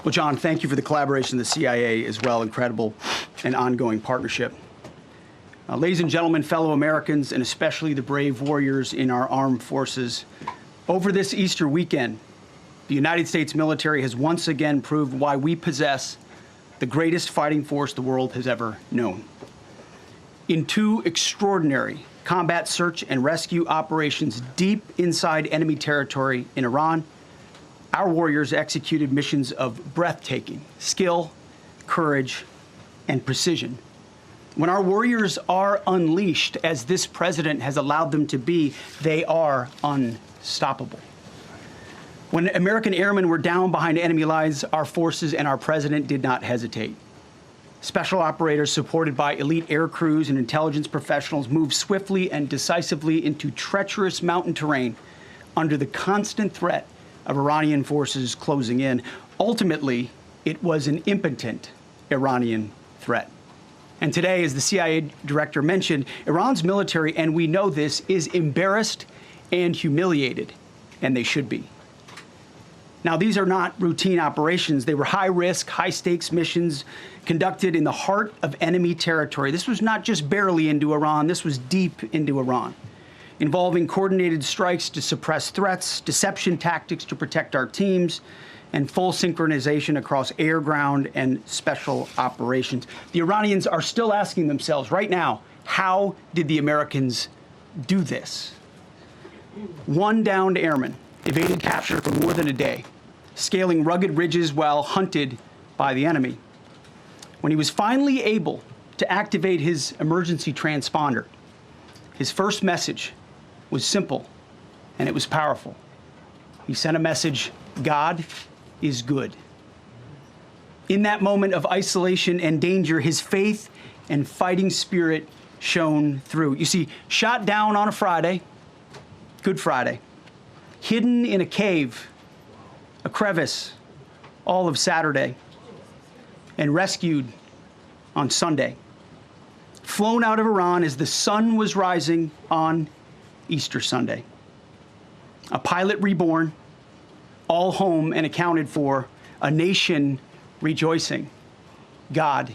Well, John, thank you for the collaboration of the CIA as well. Incredible and ongoing partnership. Ladies and gentlemen, fellow Americans, and especially the brave warriors in our armed forces, over this Easter weekend, the United States military has once again proved why we possess the greatest fighting force the world has ever known. In two extraordinary combat search and rescue operations deep inside enemy territory in Iran, our warriors executed missions of breathtaking skill, courage, and precision. When our warriors are unleashed, as this president has allowed them to be, they are unstoppable. When American airmen were down behind enemy lines, our forces and our president did not hesitate. Special operators supported by elite air crews and intelligence professionals moved swiftly and decisively into treacherous mountain terrain under the constant threat of Iranian forces closing in. Ultimately, it was an impotent Iranian threat. And today, as the CIA director mentioned, Iran's military, and we know this, is embarrassed and humiliated, and they should be. Now, these are not routine operations. They were high-risk, high-stakes missions conducted in the heart of enemy territory. This was not just barely into Iran. This was deep into Iran, involving coordinated strikes to suppress threats, deception tactics to protect our teams, and full synchronization across air, ground, and special operations. The Iranians are still asking themselves right now, how did the Americans do this? One downed airman evaded capture for more than a day, scaling rugged ridges while hunted by the enemy. When he was finally able to activate his emergency transponder, his first message was simple, and it was powerful. He sent a message, God is good. In that moment of isolation and danger, his faith and fighting spirit shone through. You see, shot down on a Friday, Good Friday, hidden in a cave, a crevice, all of Saturday, and rescued on Sunday. Flown out of Iran as the sun was rising on Easter Sunday. A pilot reborn, all home and accounted for, a nation rejoicing. God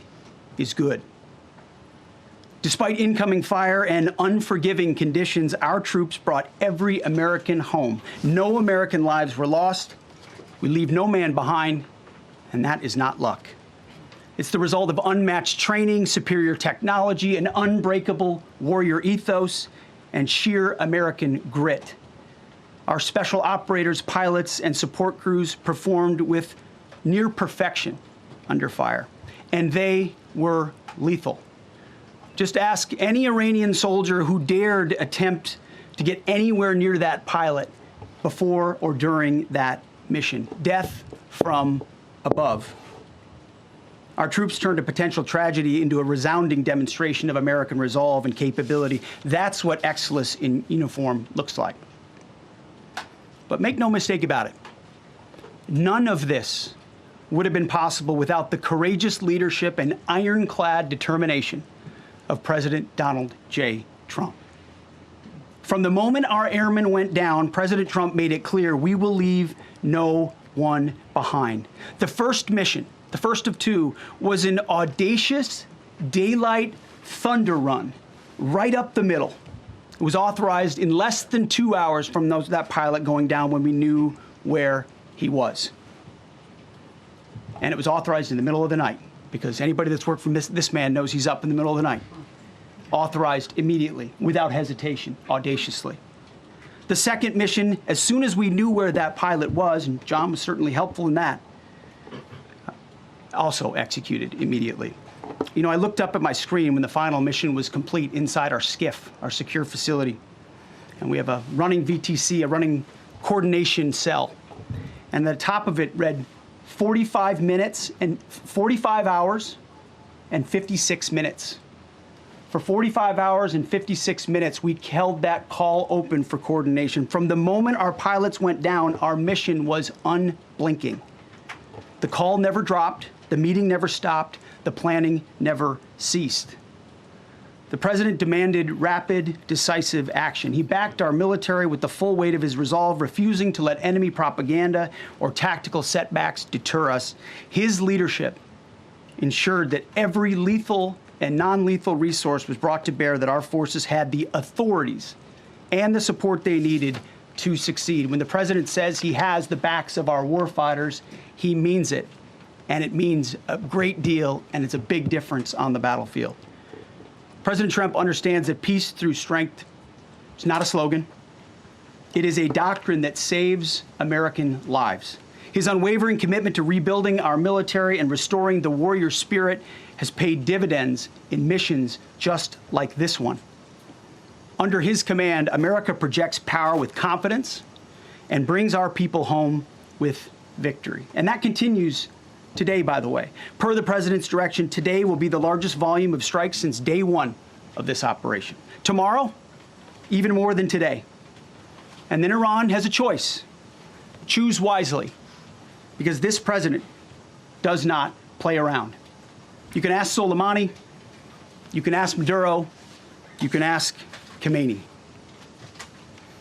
is good. Despite incoming fire and unforgiving conditions, our troops brought every American home. No American lives were lost. We leave no man behind, and that is not luck. It's the result of unmatched training, superior technology, an unbreakable warrior ethos, and sheer American grit. Our special operators, pilots, and support crews performed with near perfection under fire, and they were lethal. Just ask any Iranian soldier who dared attempt to get anywhere near that pilot before or during that mission. Death from above. Our troops turned a potential tragedy into a resounding demonstration of American resolve and capability. That's what excellence in uniform looks like. But make no mistake about it, none of this would have been possible without the courageous leadership and ironclad determination of President Donald J. Trump. From the moment our airmen went down, President Trump made it clear we will leave no one behind. The first mission, the first of two, was an audacious daylight thunder run right up the middle. It was authorized in less than 2 hours from that pilot going down when we knew where he was. And it was authorized in the middle of the night, because anybody that's worked for this man knows he's up in the middle of the night. Authorized immediately, without hesitation, audaciously. The second mission, as soon as we knew where that pilot was, and John was certainly helpful in that, also executed immediately. You know, I looked up at my screen when the final mission was complete inside our SCIF, our secure facility. And we have a running VTC, a running coordination cell. And the top of it read 45 minutes and 45 hours and 56 minutes. For 45 hours and 56 minutes, we held that call open for coordination. From the moment our pilots went down, our mission was unblinking. The call never dropped, the meeting never stopped, the planning never ceased. The president demanded rapid, decisive action. He backed our military with the full weight of his resolve, refusing to let enemy propaganda or tactical setbacks deter us. His leadership ensured that every lethal and non-lethal resource was brought to bear, that our forces had the authorities and the support they needed to succeed. When the president says he has the backs of our warfighters, he means it. And it means a great deal, and it's a big difference on the battlefield. President Trump understands that peace through strength is not a slogan. It is a doctrine that saves American lives. His unwavering commitment to rebuilding our military and restoring the warrior spirit has paid dividends in missions just like this one. Under his command, America projects power with confidence and brings our people home with victory. And that continues today, by the way. Per the president's direction, today will be the largest volume of strikes since day one of this operation. Tomorrow, even more than today. And then Iran has a choice. Choose wisely, because this president does not play around. You can ask Soleimani, you can ask Maduro, you can ask Khamenei.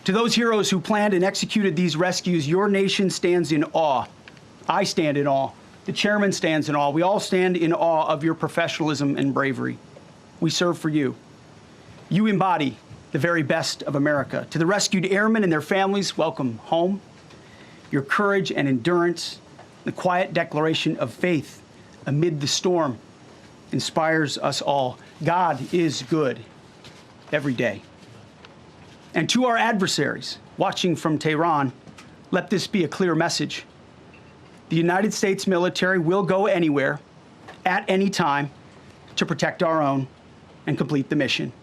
To those heroes who planned and executed these rescues, your nation stands in awe. I stand in awe. The chairman stands in awe. We all stand in awe of your professionalism and bravery. We serve for you. You embody the very best of America. To the rescued airmen and their families, welcome home. Your courage and endurance, the quiet declaration of faith amid the storm, inspires us all. God is good every day. And to our adversaries watching from Tehran, let this be a clear message. The United States military will go anywhere, at any time, to protect our own and complete the mission.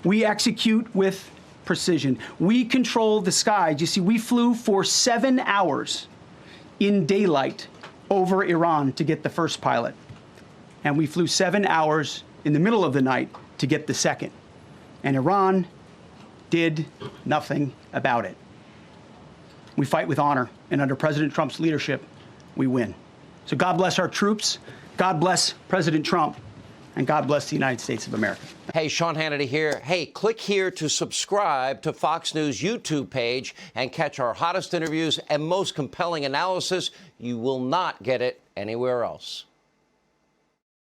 We execute with precision. We control the skies. You see, we flew for 7 hours in daylight over Iran to get the first pilot. And we flew 7 hours in the middle of the night to get the second. And Iran did nothing about it. We fight with honor, and under President Trump's leadership, we win. So God bless our troops, God bless President Trump, and God bless the United States of America. Hey, Sean Hannity here. Hey, click here to subscribe to Fox News YouTube page and catch our hottest interviews and most compelling analysis. You will not get it anywhere else.